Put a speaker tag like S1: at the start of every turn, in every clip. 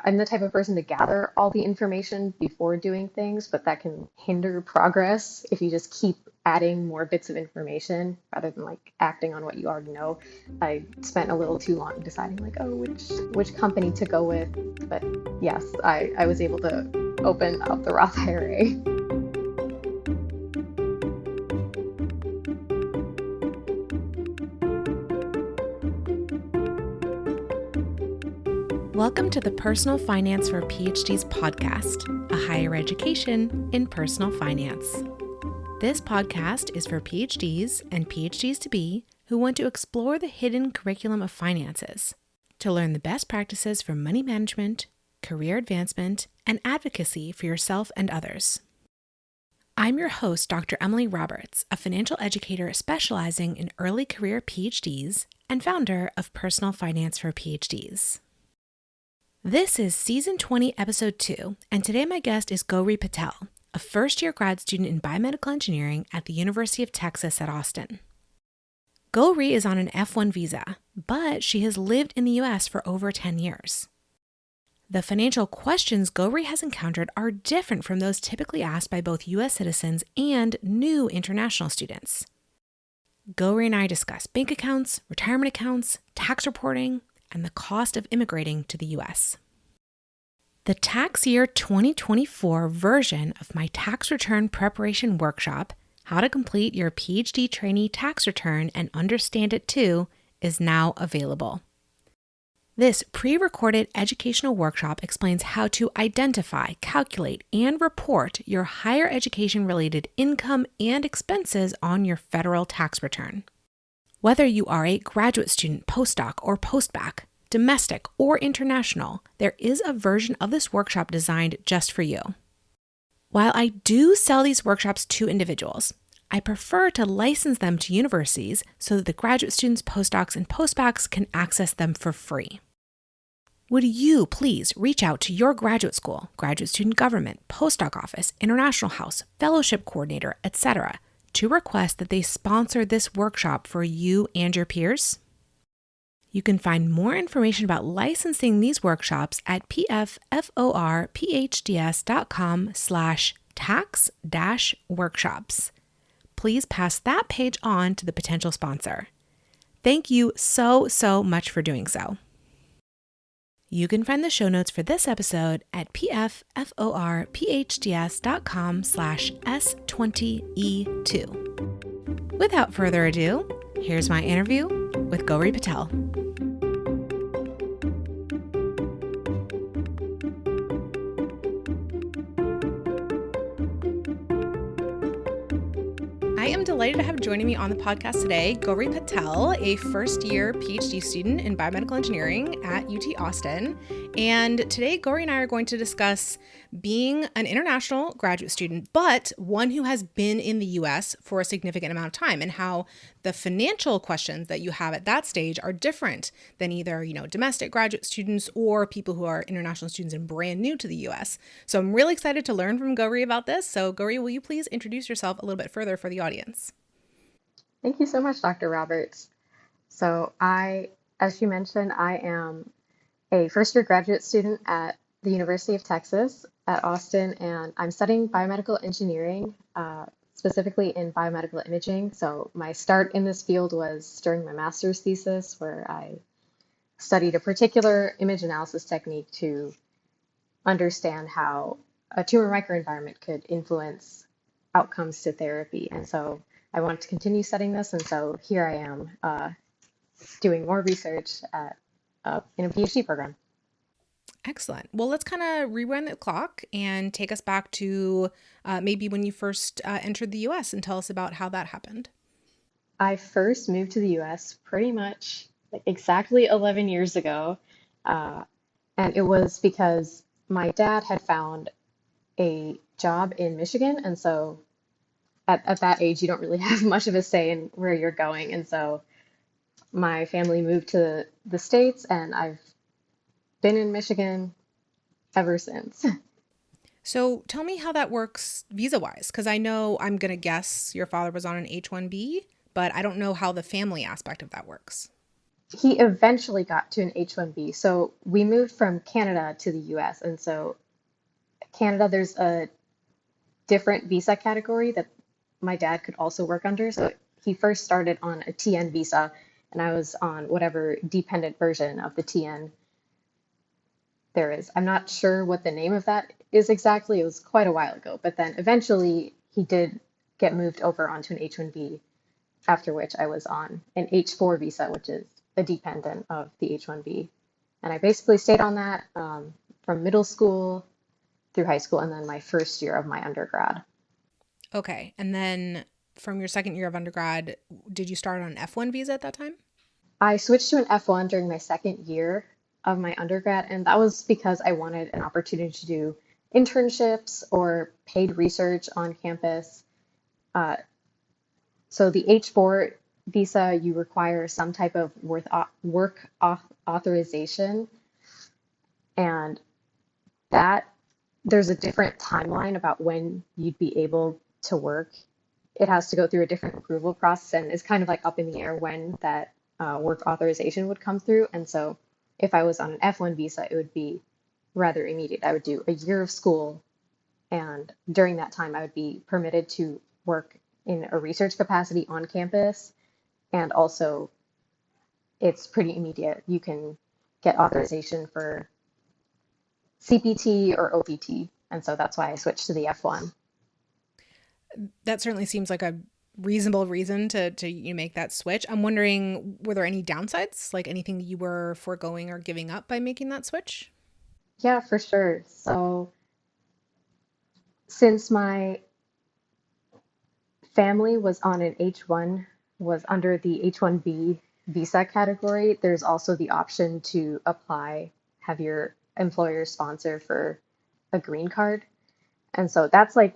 S1: I'm the type of person to gather all the information before doing things, but that can hinder progress if you just keep adding more bits of information rather than like acting on what you already know. I spent a little too long deciding like, oh, which company to go with. But yes, I was able to open up the Roth IRA.
S2: Welcome to the Personal Finance for PhDs podcast, a higher education in personal finance. This podcast is for PhDs and PhDs-to-be who want to explore the hidden curriculum of finances, to learn the best practices for money management, career advancement, and advocacy for yourself and others. I'm your host, Dr. Emily Roberts, a financial educator specializing in early career PhDs and founder of Personal Finance for PhDs. This is Season 20, Episode 2, and today my guest is Gauri Patel, a first-year grad student in biomedical engineering at the University of Texas at Austin. Gauri is on an F1 visa, but she has lived in the U.S. for over 10 years. The financial questions Gauri has encountered are different from those typically asked by both U.S. citizens and new international students. Gauri and I discuss bank accounts, retirement accounts, tax reporting, and the cost of immigrating to the U.S. The tax year 2024 version of my tax return preparation workshop, How to Complete Your PhD Trainee Tax Return and Understand It Too, is now available. This pre-recorded educational workshop explains how to identify, calculate, and report your higher education-related income and expenses on your federal tax return. Whether you are a graduate student, postdoc, or postbac, domestic or international, there is a version of this workshop designed just for you. While I do sell these workshops to individuals, I prefer to license them to universities so that the graduate students, postdocs, and postbacs can access them for free. Would you please reach out to your graduate school, graduate student government, postdoc office, international house, fellowship coordinator, etc., to request that they sponsor this workshop for you and your peers? You can find more information about licensing these workshops at pfforphds.com/tax-workshops. Please pass that page on to the potential sponsor. Thank you so much for doing so. You can find the show notes for this episode at pfforphds.com/S20E2. Without further ado, here's my interview with Gauri Patel. I am delighted to have joining me on the podcast today, Gauri Patel, a first-year PhD student in biomedical engineering at UT Austin. And today, Gauri and I are going to discuss being an international graduate student, but one who has been in the U.S. for a significant amount of time, and how the financial questions that you have at that stage are different than either, domestic graduate students or people who are international students and brand new to the U.S. So I'm really excited to learn from Gauri about this. So Gauri, will you please introduce yourself a little bit further for the audience?
S1: Thank you so much, Dr. Roberts. So as you mentioned, I am a first-year graduate student at the University of Texas at Austin, and I'm studying biomedical engineering, specifically in biomedical imaging. So my start in this field was during my master's thesis, where I studied a particular image analysis technique to understand how a tumor microenvironment could influence outcomes to therapy. And so I wanted to continue studying this, and so here I am doing more research in a PhD program.
S2: Excellent. Well, let's kind of rewind the clock and take us back to maybe when you first entered the U.S. and tell us about how that happened.
S1: I first moved to the U.S. pretty much exactly 11 years ago, and it was because my dad had found a job in Michigan, and so at that age, you don't really have much of a say in where you're going. And so my family moved to the States, and I've been in Michigan ever since.
S2: So tell me how that works visa-wise, because I know I'm going to guess your father was on an H-1B, but I don't know how the family aspect of that works.
S1: he eventually got to an H-1B. So we moved from Canada to the US. And so Canada, there's a different visa category that my dad could also work under. So he first started on a TN visa, and I was on whatever dependent version of the TN there is. I'm not sure what the name of that is exactly. It was quite a while ago. But then eventually he did get moved over onto an H-1B, after which I was on an H-4 visa, which is a dependent of the H-1B. And I basically stayed on that from middle school through high school and then my first year of my undergrad.
S2: Okay. And then from your second year of undergrad, did you start on an F1 visa at that time?
S1: I switched to an F1 during my second year of my undergrad, and that was because I wanted an opportunity to do internships or paid research on campus. Uh, so the H4 visa, you require some type of authorization, and that there's a different timeline about when you'd be able to work. It has to go through a different approval process and it's kind of like up in the air when that work authorization would come through. And so if I was on an F1 visa, it would be rather immediate. I would do a year of school, and during that time, I would be permitted to work in a research capacity on campus. And also, it's pretty immediate. You can get authorization for CPT or OPT. And so that's why I switched to the F1.
S2: That certainly seems like a reasonable reason to you make that switch. I'm wondering, were there any downsides, like anything that you were foregoing or giving up by making that switch?
S1: Yeah, for sure. So since my family was on an H1, was under the H1B visa category, there's also the option to apply, have your employer sponsor for a green card. And so that's like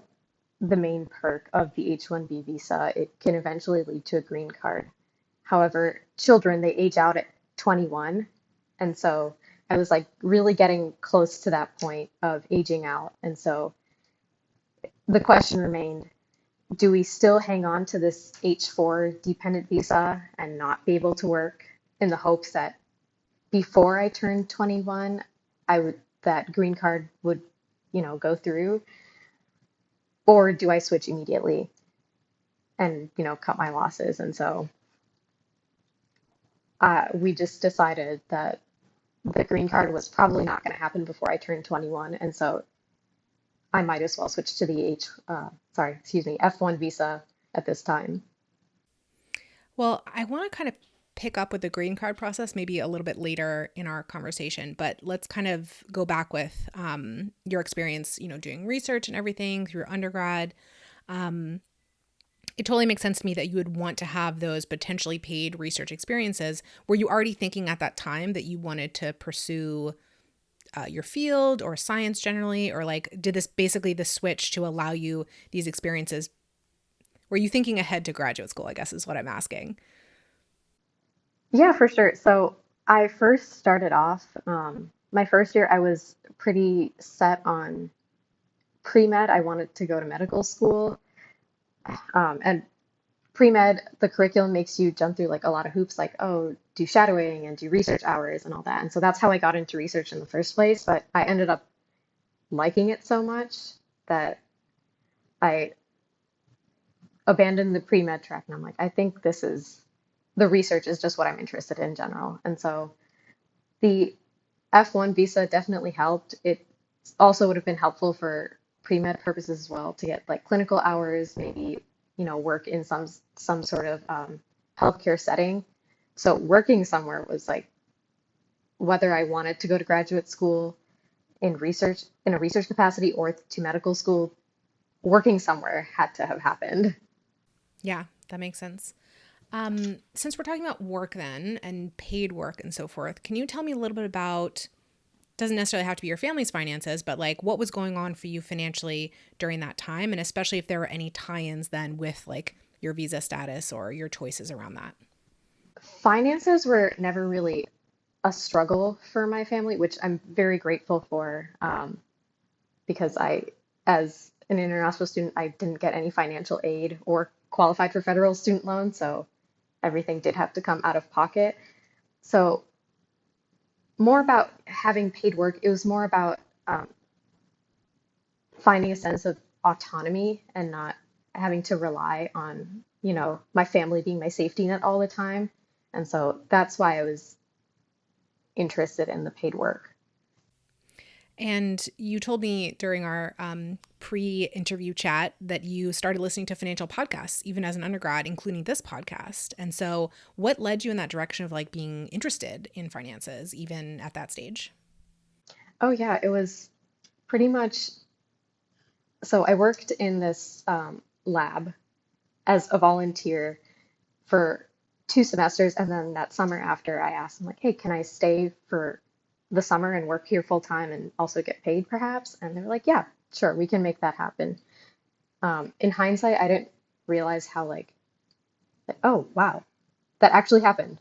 S1: the main perk of the H1B visa. It can eventually lead to a green card. However, children, they age out at 21. And so I was like really getting close to that point of aging out. And so the question remained, do we still hang on to this H4 dependent visa and not be able to work in the hopes that before I turned 21, that green card would, go through? Or do I switch immediately and, cut my losses? And so we just decided that the green card was probably not going to happen before I turned 21. And so I might as well switch to the F1 visa at this time.
S2: Well, I want to kind of pick up with the green card process maybe a little bit later in our conversation, but let's kind of go back with your experience, doing research and everything through your undergrad. Um, it totally makes sense to me that you would want to have those potentially paid research experiences. Were you already thinking at that time that you wanted to pursue your field or science generally, or like did this basically the switch to allow you these experiences? Were you thinking ahead to graduate school, I guess is what I'm asking.
S1: Yeah, for sure. So I first started off, my first year, I was pretty set on pre-med. I wanted to go to medical school. And pre-med, the curriculum makes you jump through like a lot of hoops, like, oh, do shadowing and do research hours and all that. And so that's how I got into research in the first place. But I ended up liking it so much that I abandoned the pre-med track. And I'm like, I think the research is just what I'm interested in general. And so the F1 visa definitely helped. It also would have been helpful for pre-med purposes as well to get like clinical hours, maybe, work in some sort of healthcare setting. So working somewhere was like whether I wanted to go to graduate school in a research capacity or to medical school, working somewhere had to have happened.
S2: Yeah, that makes sense. Since we're talking about work then and paid work and so forth, can you tell me a little bit about, doesn't necessarily have to be your family's finances, but like what was going on for you financially during that time? And especially if there were any tie-ins then with like your visa status or your choices around that.
S1: Finances were never really a struggle for my family, which I'm very grateful for, because as an international student, I didn't get any financial aid or qualified for federal student loan, so everything did have to come out of pocket. So more about having paid work, it was more about um, finding a sense of autonomy and not having to rely on, my family being my safety net all the time. And so that's why I was interested in the paid work.
S2: And you told me during our pre-interview chat that you started listening to financial podcasts even as an undergrad, including this podcast. And so what led you in that direction of like being interested in finances even at that stage?
S1: Oh, yeah, it was pretty much. So I worked in this lab as a volunteer for 2 semesters. And then that summer after, I asked them, like, hey, can I stay for the summer and work here full time and also get paid perhaps? And they were like, yeah, sure, we can make that happen. In hindsight, I didn't realize how, like, oh, wow, that actually happened.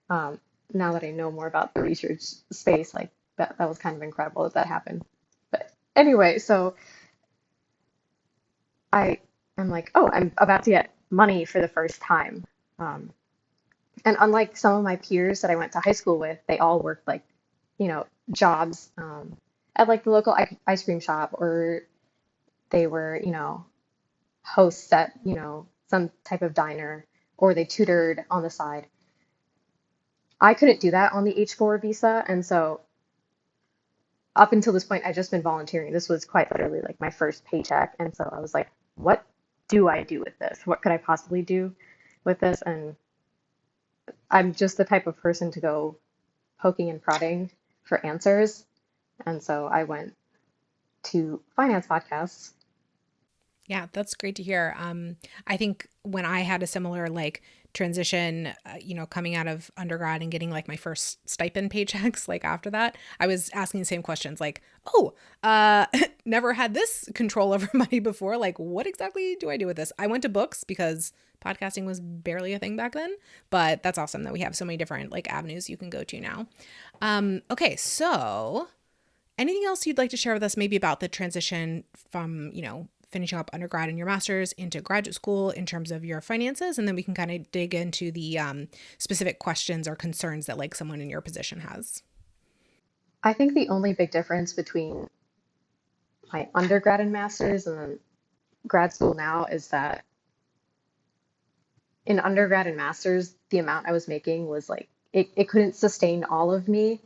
S1: um, Now that I know more about the research space, like that was kind of incredible that happened. But anyway, so I am like, oh, I'm about to get money for the first time. Um, And unlike some of my peers that I went to high school with, they all worked like, jobs at like the local ice cream shop, or they were, hosts at, some type of diner, or they tutored on the side. I couldn't do that on the H-4 visa. And so up until this point, I'd just been volunteering. This was quite literally like my first paycheck. And so I was like, what do I do with this? What could I possibly do with this? And I'm just the type of person to go poking and prodding for answers. And so I went to finance podcasts.
S2: Yeah, that's great to hear. I think when I had a similar like transition, coming out of undergrad and getting like my first stipend paychecks, like after that, I was asking the same questions like, oh, never had this control over money before. Like, what exactly do I do with this? I went to books because podcasting was barely a thing back then, but that's awesome that we have so many different like avenues you can go to now. Okay, so anything else you'd like to share with us maybe about the transition from, finishing up undergrad and your master's into graduate school in terms of your finances? And then we can kind of dig into the specific questions or concerns that like someone in your position has.
S1: I think the only big difference between my undergrad and master's and then grad school now is that in undergrad and master's, the amount I was making was like, it couldn't sustain all of me.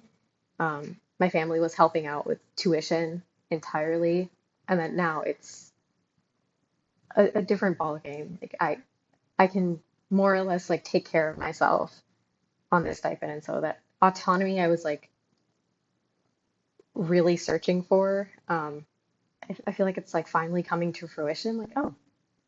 S1: My family was helping out with tuition entirely. And then now it's a different ball game. Like I can more or less like take care of myself on this stipend. And so that autonomy I was like really searching for. I feel like it's like finally coming to fruition. Like, oh,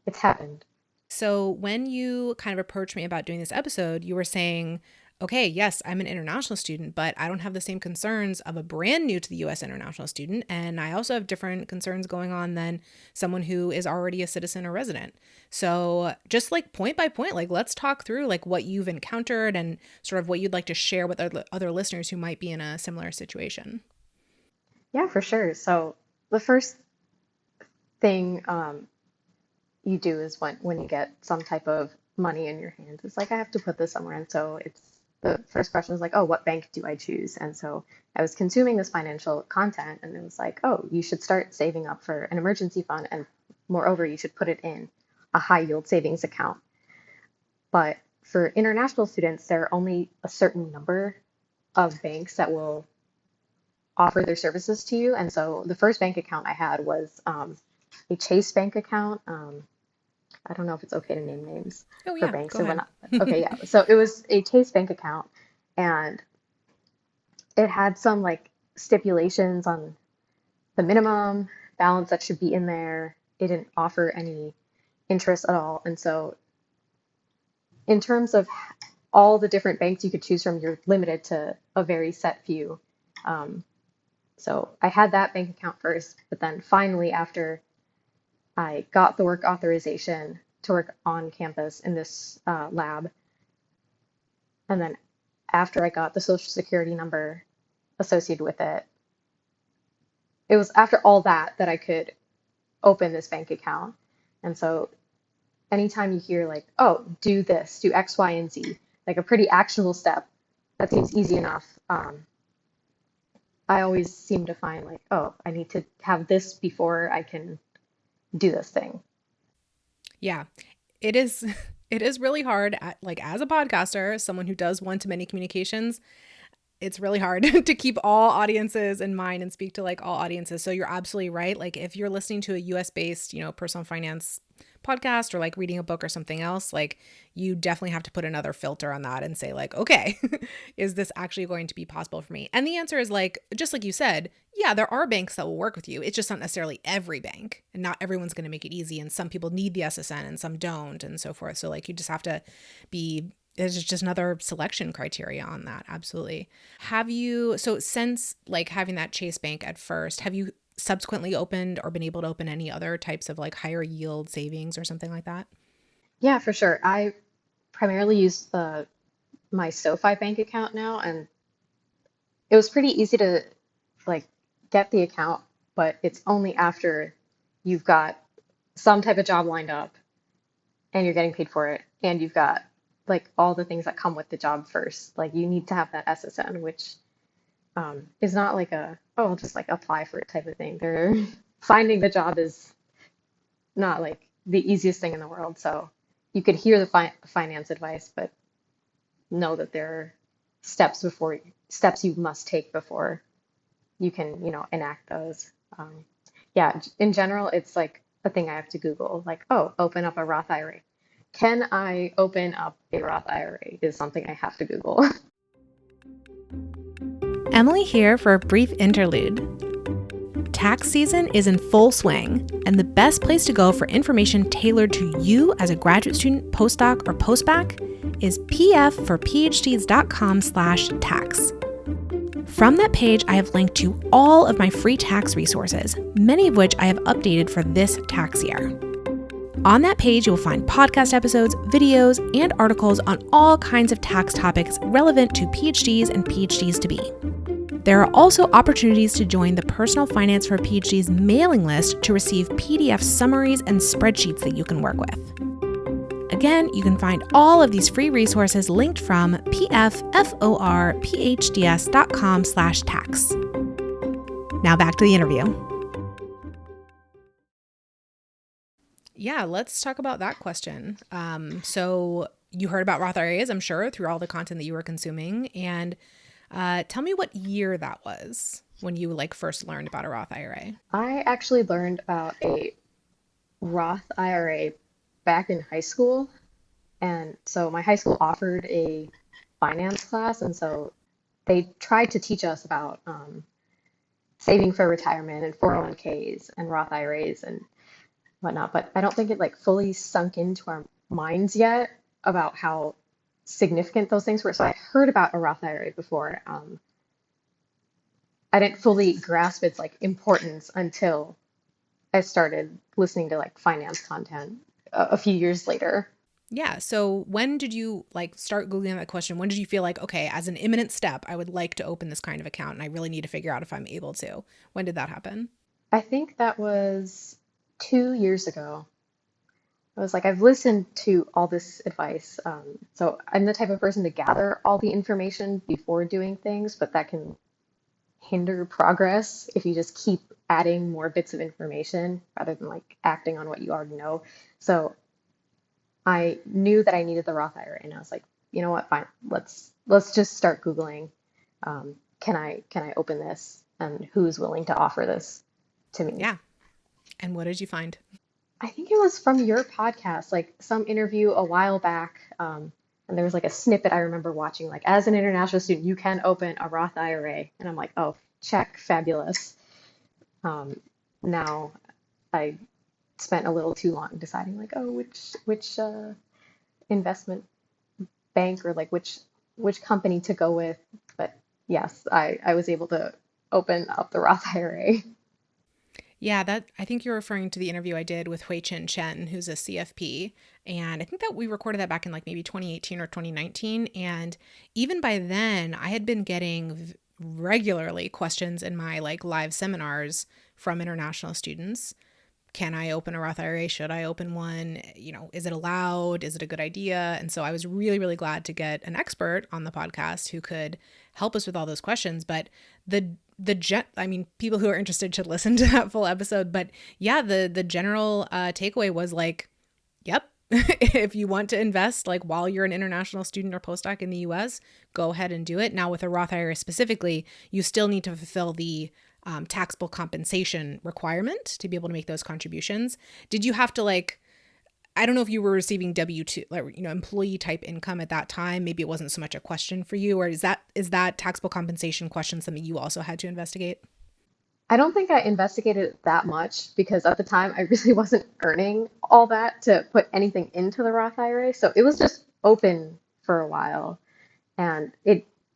S1: it's happened.
S2: So when you kind of approached me about doing this episode, you were saying, okay, yes, I'm an international student, but I don't have the same concerns of a brand new to the US international student. And I also have different concerns going on than someone who is already a citizen or resident. So just like point by point, like let's talk through like what you've encountered and sort of what you'd like to share with other listeners who might be in a similar situation.
S1: Yeah, for sure. So the first thing you do is when you get some type of money in your hands, it's like I have to put this somewhere. And so it's the first question is like, oh, what bank do I choose? And so I was consuming this financial content, and it was like, oh, you should start saving up for an emergency fund, and moreover, you should put it in a high yield savings account. But for international students, there are only a certain number of banks that will offer their services to you. And so the first bank account I had was a Chase bank account. I don't know if it's okay to name names
S2: Oh,
S1: for
S2: yeah,
S1: banks
S2: go
S1: or
S2: ahead.
S1: whatnot. Okay, yeah. So it was a Chase bank account, and it had some like stipulations on the minimum balance that should be in there. It didn't offer any interest at all. And so, in terms of all the different banks you could choose from, you're limited to a very set few. Um, so I had that bank account first, but then finally, after I got the work authorization to work on campus in this lab, and then after I got the social security number associated with it, it was after all that that I could open this bank account. And so anytime you hear like, oh, do this, do X, Y, and Z, like a pretty actionable step that seems easy enough, I always seem to find like, oh, I need to have this before I can do this thing.
S2: Yeah, it is. It is really hard, like as a podcaster, someone who does one-to-many communications, it's really hard to keep all audiences in mind and speak to like all audiences. So you're absolutely right. Like if you're listening to a US based, personal finance podcast or like reading a book or something else, like you definitely have to put another filter on that and say like, okay, is this actually going to be possible for me? And the answer is like, just like you said, yeah, there are banks that will work with you. It's just not necessarily every bank and not everyone's going to make it easy. And some people need the SSN and some don't and so forth. So like you just have to be there's just another selection criteria on that. Absolutely. So since like having that Chase Bank at first, have you subsequently opened or been able to open any other types of like higher yield savings or something like that?
S1: Yeah, for sure. I primarily use my SoFi bank account now, and it was pretty easy to like get the account, but it's only after you've got some type of job lined up and you're getting paid for it, and you've got like all the things that come with the job first. Like you need to have that SSN, which is not like oh, I'll just like apply for it type of thing. They're finding the job is not like the easiest thing in the world. So you could hear the finance advice, but know that there are steps you must take before you can, enact those. Yeah, in general, it's like a thing I have to Google, like, oh, open up a Roth IRA. Can I open up a Roth IRA is something I have to Google.
S2: Emily here for a brief interlude. Tax season is in full swing, and the best place to go for information tailored to you as a graduate student, postdoc, or postbac is pfforphds.com/tax. From that page, I have linked to all of my free tax resources, many of which I have updated for this tax year. On that page, you will find podcast episodes, videos, and articles on all kinds of tax topics relevant to PhDs and PhDs to be. There are also opportunities to join the Personal Finance for PhDs mailing list to receive PDF summaries and spreadsheets that you can work with. Again, you can find all of these free resources linked from pfforphds.com/tax. Now back to the interview. Yeah, let's talk about that question. So you heard about Roth IRAs, I'm sure, through all the content that you were consuming. And tell me what year that was when you like first learned about a Roth IRA.
S1: I actually learned about a Roth IRA back in high school. And so my high school offered a finance class. And so they tried to teach us about saving for retirement and 401ks and Roth IRAs and whatnot. But I don't think it like fully sunk into our minds yet about how significant those things were. So I heard about a Roth IRA before. I didn't fully grasp its like importance until I started listening to like finance content a few years later.
S2: Yeah. So when did you like start Googling that question? When did you feel like, okay, as an imminent step, I would like to open this kind of account and I really need to figure out if I'm able to? When did that happen?
S1: I think that was 2 years ago. I was like, I've listened to all this advice. So I'm the type of person to gather all the information before doing things, but that can hinder progress if you just keep adding more bits of information rather than like acting on what you already know. So I knew that I needed the Roth IRA, and I was like, you know what, fine, let's just start Googling. Can I open this, and who's willing to offer this to me?
S2: Yeah. And what did you find?
S1: I think it was from your podcast, like some interview a while back. And there was like a snippet I remember watching, like, as an international student, you can open a Roth IRA. And I'm like, oh, check, fabulous. Um, Now I spent a little too long deciding, like, oh, which investment bank or like which company to go with. But yes, I was able to open up the Roth IRA.
S2: Yeah, that I think you're referring to the interview I did with Hui Chin Chen, who's a CFP. And I think that we recorded that back in like maybe 2018 or 2019. And even by then, I had been getting regularly questions in my like live seminars from international students can I open a Roth IRA? Should I open one? Is it allowed? Is it a good idea? And so I was really, really glad to get an expert on the podcast who could help us with all those questions. But people who are interested should listen to that full episode. But yeah, the general takeaway was like, yep. If you want to invest like while you're an international student or postdoc in the US, go ahead and do it. Now with a Roth IRA specifically, you still need to fulfill the taxable compensation requirement to be able to make those contributions. Did you have to I don't know if you were receiving W-2, employee type income at that time. Maybe it wasn't so much a question for you, or is that taxable compensation question something you also had to investigate?
S1: I don't think I investigated it that much because at the time I really wasn't earning all that to put anything into the Roth IRA. So it was just open for a while. And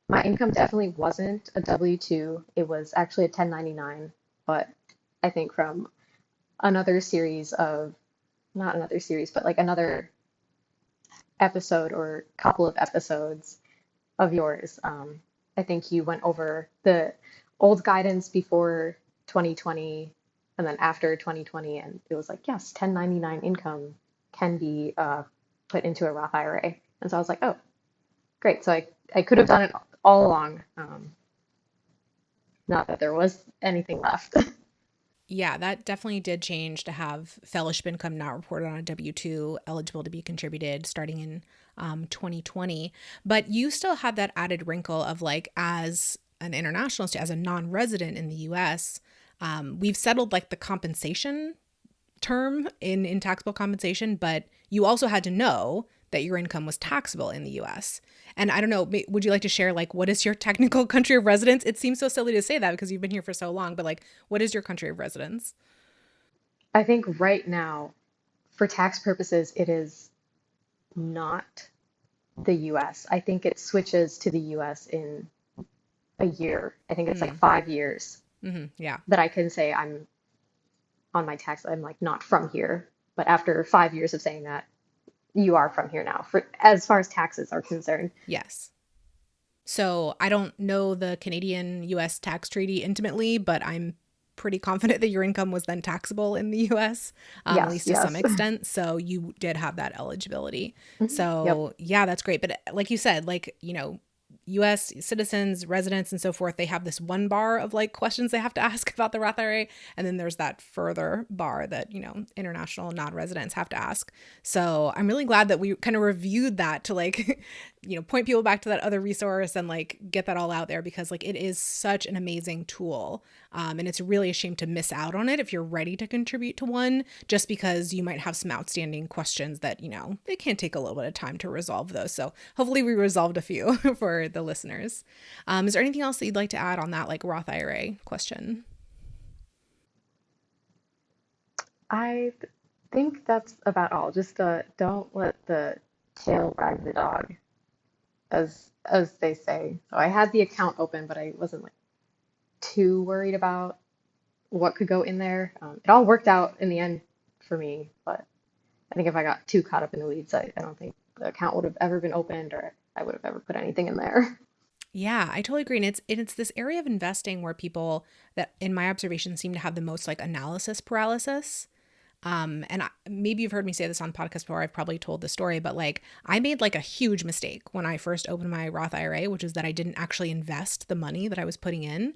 S1: my income definitely wasn't a W-2. It was actually a 1099. But I think from another series of, not another series, but like another episode or couple of episodes of yours, I think you went over the old guidance before 2020 and then after 2020, and it was like, yes, 1099 income can be put into a Roth IRA. And so I was like, oh, great. So I could have done it all along. Not that there was anything left.
S2: Yeah, that definitely did change to have fellowship income not reported on a W-2 eligible to be contributed starting in 2020. But you still had that added wrinkle of as an international student, as a non-resident in the US, we've settled the compensation term in taxable compensation, but you also had to know that your income was taxable in the US. And I don't know, would you like to share what is your technical country of residence? It seems so silly to say that because you've been here for so long, but what is your country of residence?
S1: I think right now, for tax purposes, it is not the US. I think it switches to the US in a year. I think it's 5 years
S2: Yeah.
S1: that I can say I'm on my tax. I'm not from here. But after 5 years of saying that, you are from here now, for as far as taxes are concerned.
S2: Yes. So I don't know the Canadian US tax treaty intimately, but I'm pretty confident that your income was then taxable in the US, at
S1: Yes,
S2: least to some
S1: yes.
S2: extent. So you did have that eligibility.
S1: Yep.
S2: So yeah, that's great. But like you said, US citizens, residents, and so forth, they have this one bar of questions they have to ask about the Roth IRA. And then there's that further bar that, international non-residents have to ask. So I'm really glad that we kind of reviewed that to point people back to that other resource and get that all out there because it is such an amazing tool. And it's really a shame to miss out on it if you're ready to contribute to one, just because you might have some outstanding questions that, it can take a little bit of time to resolve those. So hopefully we resolved a few for the listeners. Is there anything else that you'd like to add on that Roth IRA question?
S1: I think that's about all. Just don't let the tail wag the dog, as they say. So I had the account open, but I wasn't too worried about what could go in there. It all worked out in the end for me, but I think if I got too caught up in the weeds, I don't think the account would have ever been opened or I would have ever put anything in there.
S2: Yeah, I totally agree. And it's this area of investing where people that, in my observation, seem to have the most analysis paralysis. Maybe you've heard me say this on podcast before. I've probably told the story, but I made a huge mistake when I first opened my Roth IRA, which is that I didn't actually invest the money that I was putting in.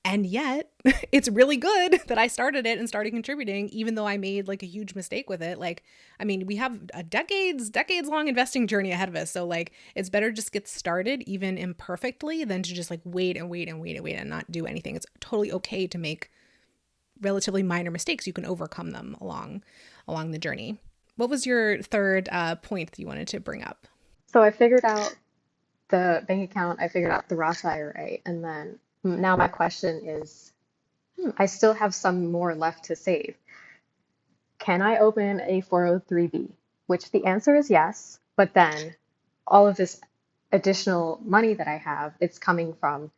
S2: And yet it's really good that I started it and started contributing, even though I made a huge mistake with it. We have a decades long investing journey ahead of us. So it's better just get started even imperfectly than to just wait and not do anything. It's totally okay to make relatively minor mistakes. You can overcome them along the journey. What was your third point that you wanted to bring up?
S1: So I figured out the bank account, I figured out the Roth IRA, and then now my question is, I still have some more left to save. Can I open a 403b? Which the answer is yes, but then all of this additional money that I have, it's coming from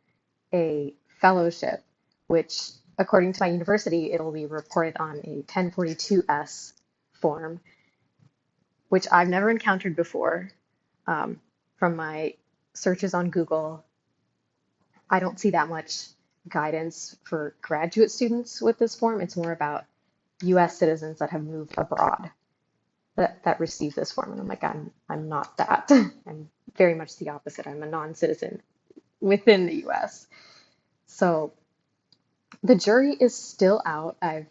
S1: a fellowship, which according to my university, it'll be reported on a 1042S form, which I've never encountered before. From my searches on Google, I don't see that much guidance for graduate students with this form. It's more about US citizens that have moved abroad that receive this form. And I'm like, I'm not that. I'm very much the opposite. I'm a non-citizen within the US. So the jury is still out. I've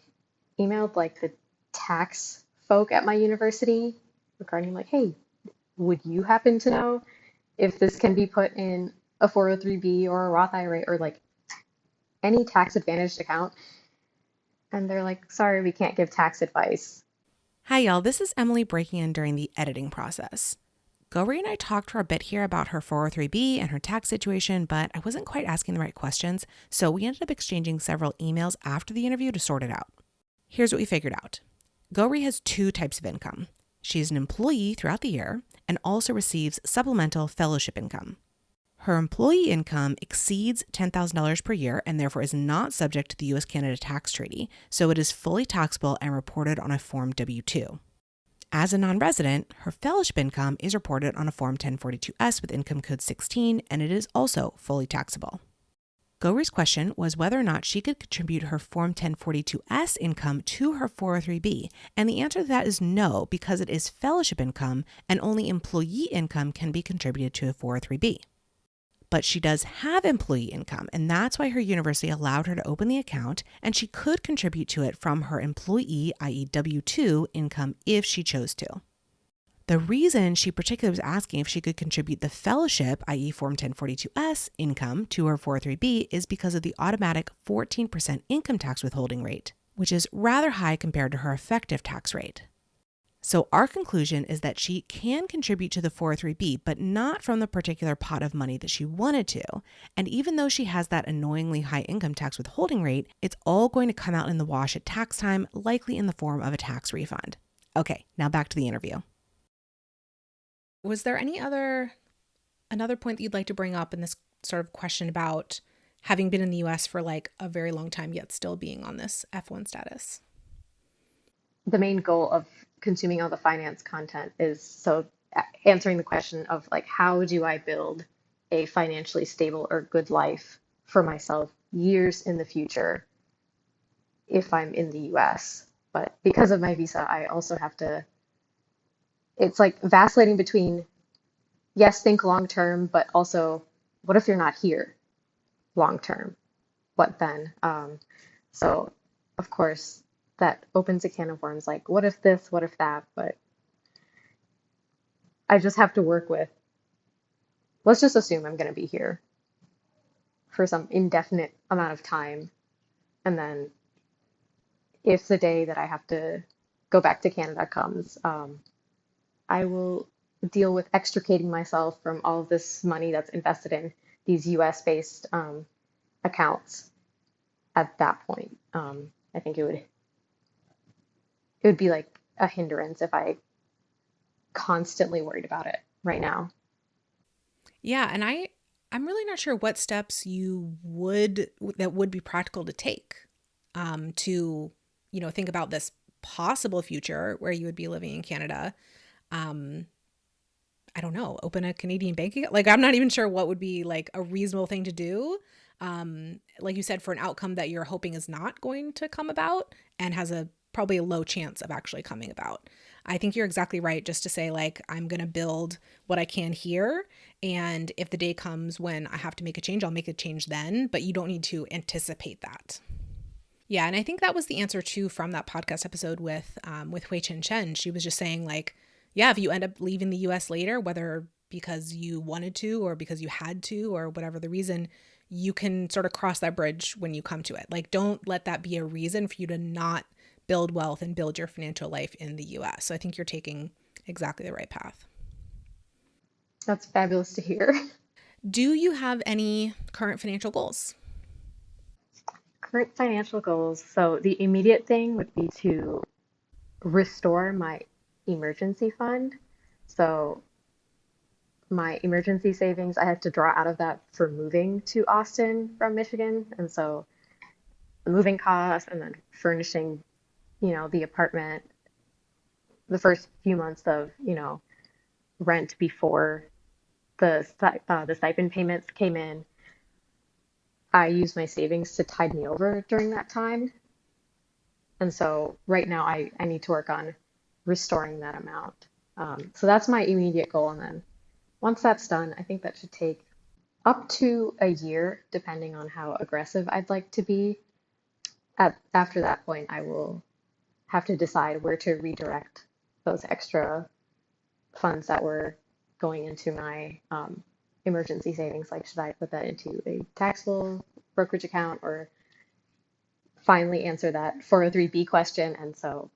S1: emailed like the tax folk at my university regarding like, hey, would you happen to know if this can be put in a 403b or a Roth IRA or like any tax advantaged account? And they're like, sorry, we can't give tax advice.
S2: Hi, y'all. This is Emily breaking in during the editing process. Gauri and I talked for a bit here about her 403b and her tax situation, but I wasn't quite asking the right questions, so we ended up exchanging several emails after the interview to sort it out. Here's what we figured out. Gauri has two types of income. She's an employee throughout the year and also receives supplemental fellowship income. Her employee income exceeds $10,000 per year and therefore is not subject to the U.S.-Canada tax treaty, so it is fully taxable and reported on a Form W-2. As a non-resident, her fellowship income is reported on a Form 1042-S with income code 16, and it is also fully taxable. Gauri's question was whether or not she could contribute her Form 1042-S income to her 403b, and the answer to that is no, because it is fellowship income and only employee income can be contributed to a 403b. But she does have employee income, and that's why her university allowed her to open the account, and she could contribute to it from her employee, i.e. W-2 income if she chose to. The reason she particularly was asking if she could contribute the fellowship, i.e. Form 1042-S income to her 403b is because of the automatic 14% income tax withholding rate, which is rather high compared to her effective tax rate. So our conclusion is that she can contribute to the 403b, but not from the particular pot of money that she wanted to. And even though she has that annoyingly high income tax withholding rate, it's all going to come out in the wash at tax time, likely in the form of a tax refund. Okay, now back to the interview. Was there another point that you'd like to bring up in this sort of question about having been in the US for like a very long time, yet still being on this F1 status?
S1: The main goal of consuming all the finance content is answering the question of like, how do I build a financially stable or good life for myself years in the future if I'm in the US? But because of my visa, I also have to, it's like vacillating between, yes, think long term, but also, what if you're not here long term? What then? So, of course, that opens a can of worms like, what if this, what if that? But I just have to work with, let's just assume I'm going to be here for some indefinite amount of time. And then if the day that I have to go back to Canada comes, I will deal with extricating myself from all of this money that's invested in these US based accounts at that point. I think it would be like a hindrance if I constantly worried about it right now.
S2: Yeah, and I'm really not sure what steps that would be practical to take to, think about this possible future where you would be living in Canada. I don't know, open a Canadian bank account. Like, I'm not even sure what would be like a reasonable thing to do. Like you said, for an outcome that you're hoping is not going to come about and has probably a low chance of actually coming about. I think you're exactly right just to say like, I'm going to build what I can here. And if the day comes when I have to make a change, I'll make a change then, but you don't need to anticipate that. Yeah. And I think that was the answer too from that podcast episode with Hui Chen Chen. She was just saying like, yeah, if you end up leaving the US later, whether because you wanted to or because you had to or whatever the reason, you can sort of cross that bridge when you come to it. Like, don't let that be a reason for you to not build wealth and build your financial life in the US. So I think you're taking exactly the right path.
S1: That's fabulous to hear.
S2: Do you have any current financial goals?
S1: Current financial goals. So the immediate thing would be to restore my emergency fund. So my emergency savings, I had to draw out of that for moving to Austin from Michigan. And so the moving costs and then furnishing, the apartment, the first few months of, rent before the stipend payments came in, I used my savings to tide me over during that time. And so right now I need to work on restoring that amount. So that's my immediate goal. And then once that's done, I think that should take up to a year, depending on how aggressive I'd like to be. After that point, I will have to decide where to redirect those extra funds that were going into my emergency savings. Like, should I put that into a taxable brokerage account or finally answer that 403(b) question? And so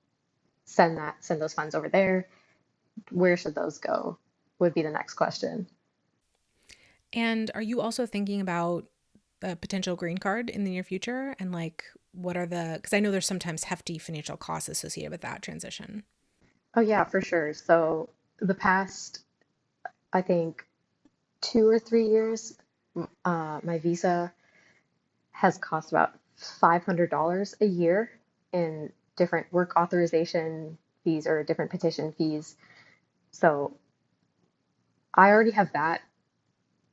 S1: send those funds over there. Where should those go? Would be the next question.
S2: And are you also thinking about a potential green card in the near future? And like, what are because I know there's sometimes hefty financial costs associated with that transition.
S1: Oh yeah, for sure. So the past, I think, 2 or 3 years, my visa has cost about $500 a year in different work authorization fees or different petition fees. So I already have that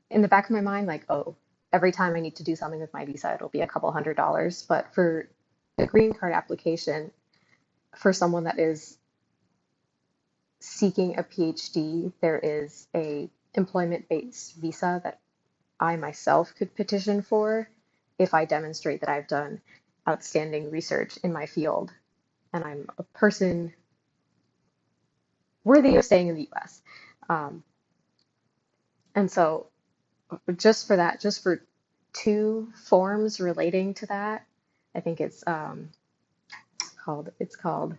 S1: in the back of my mind, like, oh, every time I need to do something with my visa, it'll be a couple $100s. But for the green card application, for someone that is seeking a PhD, there is a employment-based visa that I myself could petition for if I demonstrate that I've done outstanding research in my field and I'm a person worthy of staying in the US. Um, and so just for that, just for two forms relating to that, I think it's called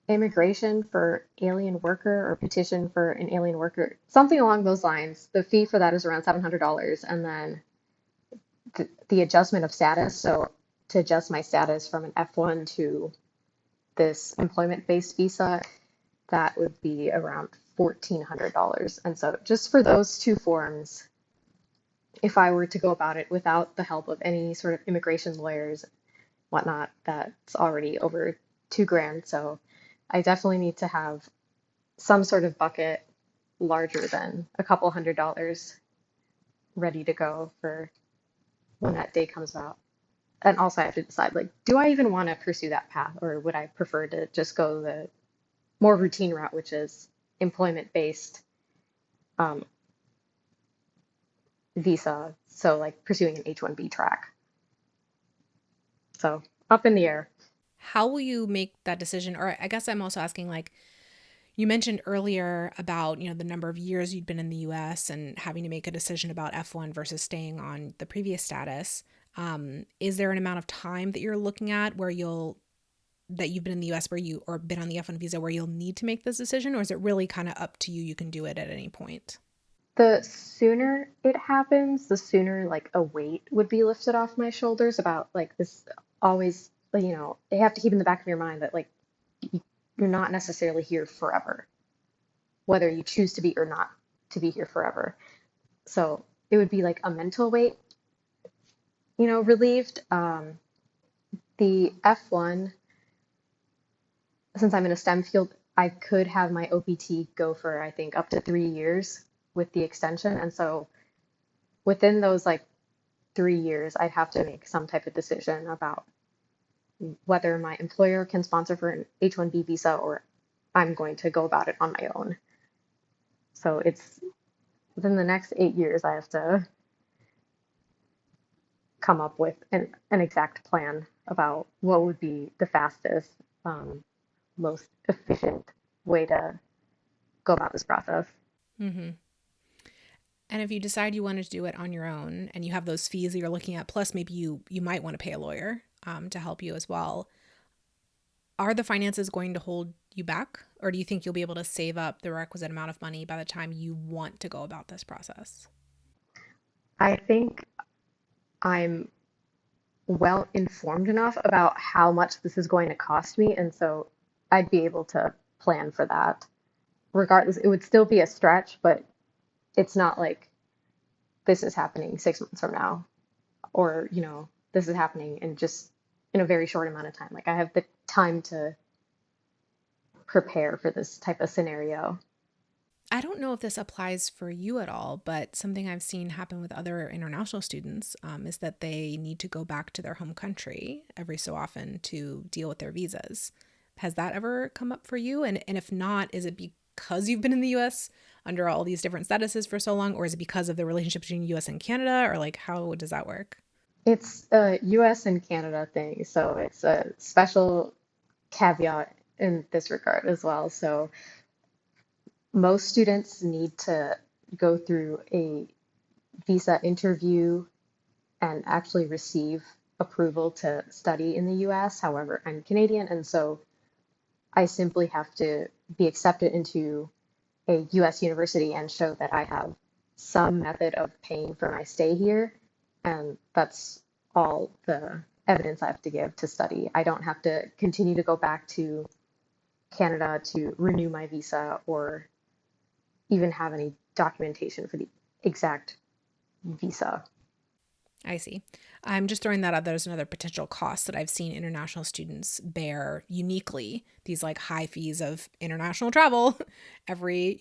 S1: immigration for alien worker or petition for an alien worker, something along those lines. The fee for that is around $700, and then the adjustment of status. So to adjust my status from an F1 to this employment-based visa, that would be around $1,400. And so just for those two forms, if I were to go about it without the help of any sort of immigration lawyers, whatnot, that's already over 2 grand. So I definitely need to have some sort of bucket larger than a couple $100 ready to go for when that day comes about. And also I have to decide, like, do I even want to pursue that path, or would I prefer to just go the more routine route, which is employment based um, visa, so like pursuing an H-1B track. So up in the air.
S2: How will you make that decision? Or I guess I'm also asking, like, you mentioned earlier about, the number of years you'd been in the US and having to make a decision about F1 versus staying on the previous status. Is there an amount of time that you're looking at that you've been in the US or been on the F1 visa where you'll need to make this decision? Or is it really kind of up to you? You can do it at any point.
S1: The sooner it happens, the sooner like a weight would be lifted off my shoulders about like this always, you have to keep in the back of your mind that like you're not necessarily here forever, whether you choose to be or not to be here forever. So it would be like a mental weight, relieved. The F1, since I'm in a STEM field, I could have my OPT go for, I think, up to 3 years with the extension. And so within those like 3 years, I'd have to make some type of decision about whether my employer can sponsor for an H-1B visa or I'm going to go about it on my own. So it's within the next 8 years, I have to come up with an exact plan about what would be the fastest, um, most efficient way to go about this process.
S2: Mm-hmm. And if you decide you wanted to do it on your own and you have those fees that you're looking at, plus maybe you might want to pay a lawyer to help you as well, are the finances going to hold you back? Or do you think you'll be able to save up the requisite amount of money by the time you want to go about this process?
S1: I think I'm well informed enough about how much this is going to cost me, and so I'd be able to plan for that. Regardless, it would still be a stretch, but it's not like this is happening 6 months from now, or, this is happening in a very short amount of time. Like I have the time to prepare for this type of scenario.
S2: I don't know if this applies for you at all, but something I've seen happen with other international students is that they need to go back to their home country every so often to deal with their visas. Has that ever come up for you? And if not, is it because you've been in the US under all these different statuses for so long, or is it because of the relationship between US and Canada, or like how does that work?
S1: It's a US and Canada thing, so it's a special caveat in this regard as well. So most students need to go through a visa interview and actually receive approval to study in the US. However, I'm Canadian, and so I simply have to be accepted into a US university and show that I have some method of paying for my stay here. And that's all the evidence I have to give to study. I don't have to continue to go back to Canada to renew my visa or even have any documentation for the exact visa.
S2: I see. I'm just throwing that out. There's another potential cost that I've seen international students bear uniquely, these like high fees of international travel every,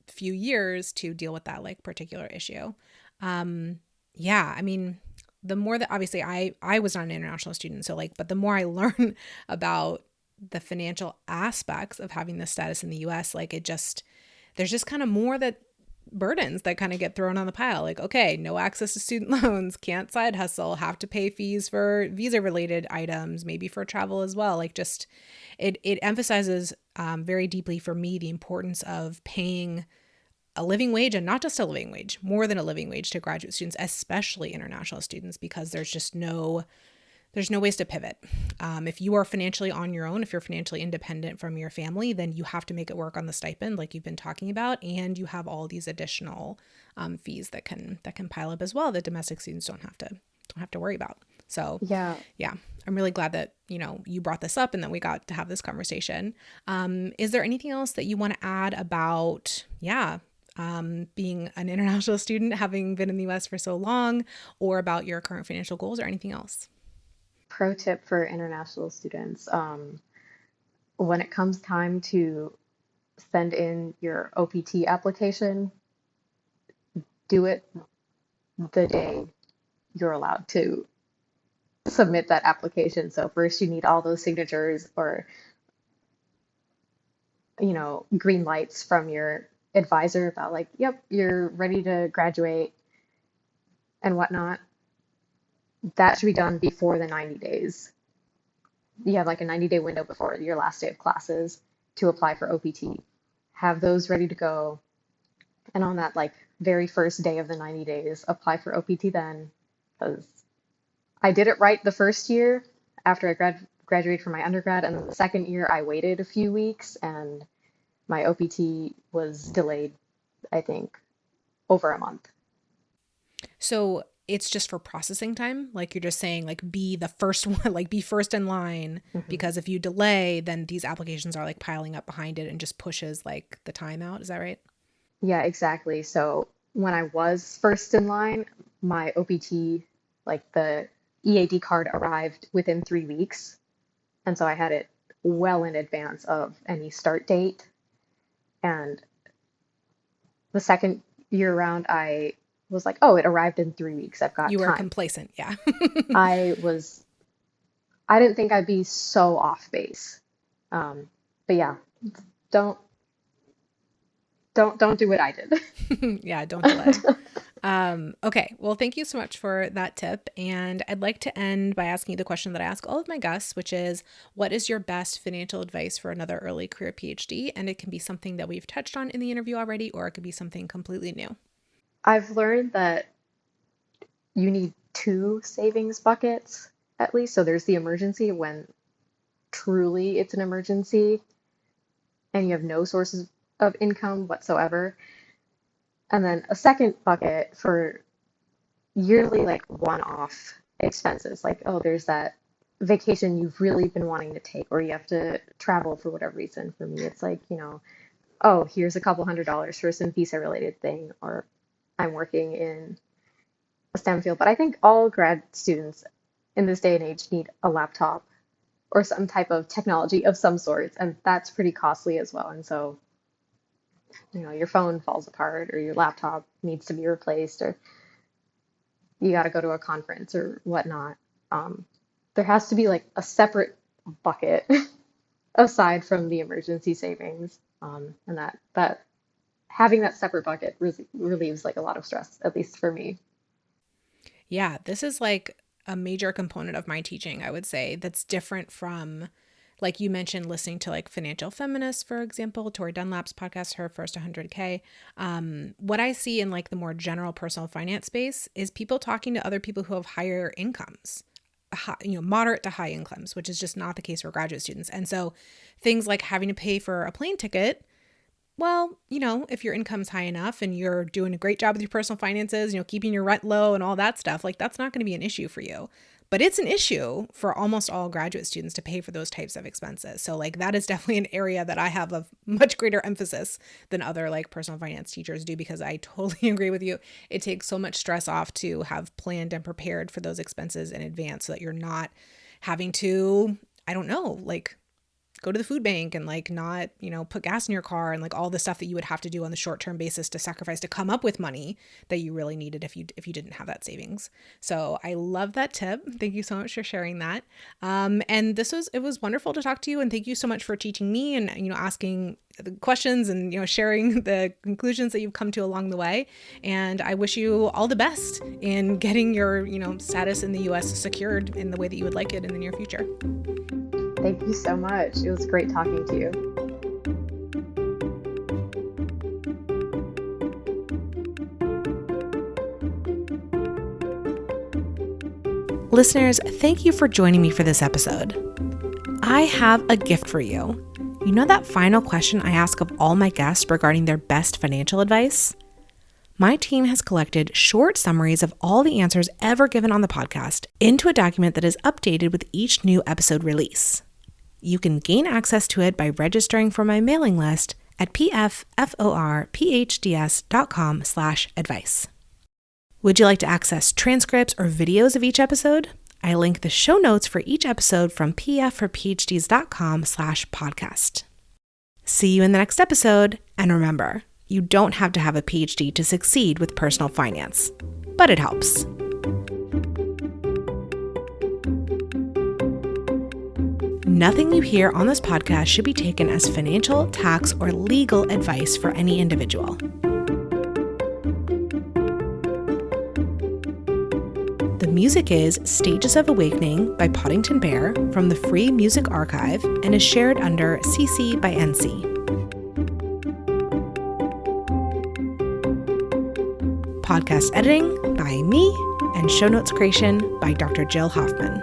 S2: few years to deal with that like particular issue. Yeah, I mean, the more that obviously I was not an international student, so like, but the more I learn about the financial aspects of having this status in the US, like there's just kind of more that burdens that kind of get thrown on the pile. Like, okay, no access to student loans, can't side hustle, have to pay fees for visa related items, maybe for travel as well. Like, just it emphasizes very deeply for me the importance of paying a living wage, and not just a living wage, more than a living wage, to graduate students, especially international students, because there's no ways to pivot. If you are financially on your own, if you're financially independent from your family, then you have to make it work on the stipend, like you've been talking about, and you have all these additional fees that can pile up as well that domestic students don't have to worry about. So,
S1: Yeah,
S2: yeah, I'm really glad that you brought this up and that we got to have this conversation. Is there anything else that you want to add about, being an international student, having been in the U.S. for so long, or about your current financial goals, or anything else?
S1: pro tip for international students. When it comes time to send in your OPT application, do it the day you're allowed to submit that application. So first you need all those signatures or, green lights from your advisor about like, yep, you're ready to graduate and whatnot. That should be done before the 90 days. You have like a 90-day window before your last day of classes to apply for OPT. Have those ready to go. And on that like very first day of the 90 days, apply for OPT then, because I did it right the first year after I graduated from my undergrad, and then the second year I waited a few weeks and my OPT was delayed, I think, over a month.
S2: So it's just for processing time. Like you're just saying, like be the first one, like be first in line,
S1: Mhm.
S2: because if you delay, then these applications are like piling up behind it and just pushes like the time out. Is that right?
S1: Yeah, exactly. So when I was first in line, my OPT, like the EAD card, arrived within 3 weeks. And so I had it well in advance of any start date. And the second year around, I was like, oh, it arrived in 3 weeks. I've got
S2: You were
S1: time.
S2: complacent. Yeah.
S1: I was, I didn't think I'd be so off base. Um, but yeah, don't, don't do what I did.
S2: Yeah. Don't delay. Okay. Well, thank you so much for that tip. And I'd like to end by asking you the question that I ask all of my guests, which is, what is your best financial advice for another early career PhD? And it can be something that we've touched on in the interview already, or it could be something completely new.
S1: I've learned that you need two savings buckets at least. So there's the emergency when truly it's an emergency and you have no sources of income whatsoever. And then a second bucket for yearly, like one-off expenses. Like, oh, there's that vacation you've really been wanting to take, or you have to travel for whatever reason. For me, it's like, oh, here's a couple $100s for some visa related thing, or I'm working in a STEM field. But I think all grad students in this day and age need a laptop or some type of technology of some sort, and that's pretty costly as well. And so your phone falls apart or your laptop needs to be replaced or you got to go to a conference or whatnot. Um, there has to be like a separate bucket aside from the emergency savings, and that having that separate bucket relieves like a lot of stress, at least for me.
S2: Yeah, this is like a major component of my teaching, I would say, that's different from, like you mentioned, listening to like Financial Feminists, for example, Tori Dunlap's podcast, Her First 100K. What I see in like the more general personal finance space is people talking to other people who have higher incomes, moderate to high incomes, which is just not the case for graduate students. And so things like having to pay for a plane ticket, well, if your income's high enough and you're doing a great job with your personal finances, keeping your rent low and all that stuff, like that's not going to be an issue for you. But it's an issue for almost all graduate students to pay for those types of expenses. So like that is definitely an area that I have of much greater emphasis than other like personal finance teachers do, because I totally agree with you. It takes so much stress off to have planned and prepared for those expenses in advance so that you're not having to, I don't know, like go to the food bank and like not, put gas in your car and like all the stuff that you would have to do on the short-term basis to sacrifice to come up with money that you really needed if you didn't have that savings. So I love that tip. Thank you so much for sharing that. And it was wonderful to talk to you, and thank you so much for teaching me and, asking the questions and, sharing the conclusions that you've come to along the way. And I wish you all the best in getting your, status in the US secured in the way that you would like it in the near future.
S1: Thank you so much. It was great talking to you.
S2: Listeners, thank you for joining me for this episode. I have a gift for you. You know that final question I ask of all my guests regarding their best financial advice? My team has collected short summaries of all the answers ever given on the podcast into a document that is updated with each new episode release. You can gain access to it by registering for my mailing list at pfforphds.com/advice. Would you like to access transcripts or videos of each episode? I link the show notes for each episode from pfforphds.com/podcast. See you in the next episode. And remember, you don't have to have a PhD to succeed with personal finance, but it helps. Nothing you hear on this podcast should be taken as financial, tax, or legal advice for any individual. The music is Stages of Awakening by Poddington Bear from the Free Music Archive and is shared under CC by NC. Podcast editing by me and show notes creation by Dr. Jill Hoffman.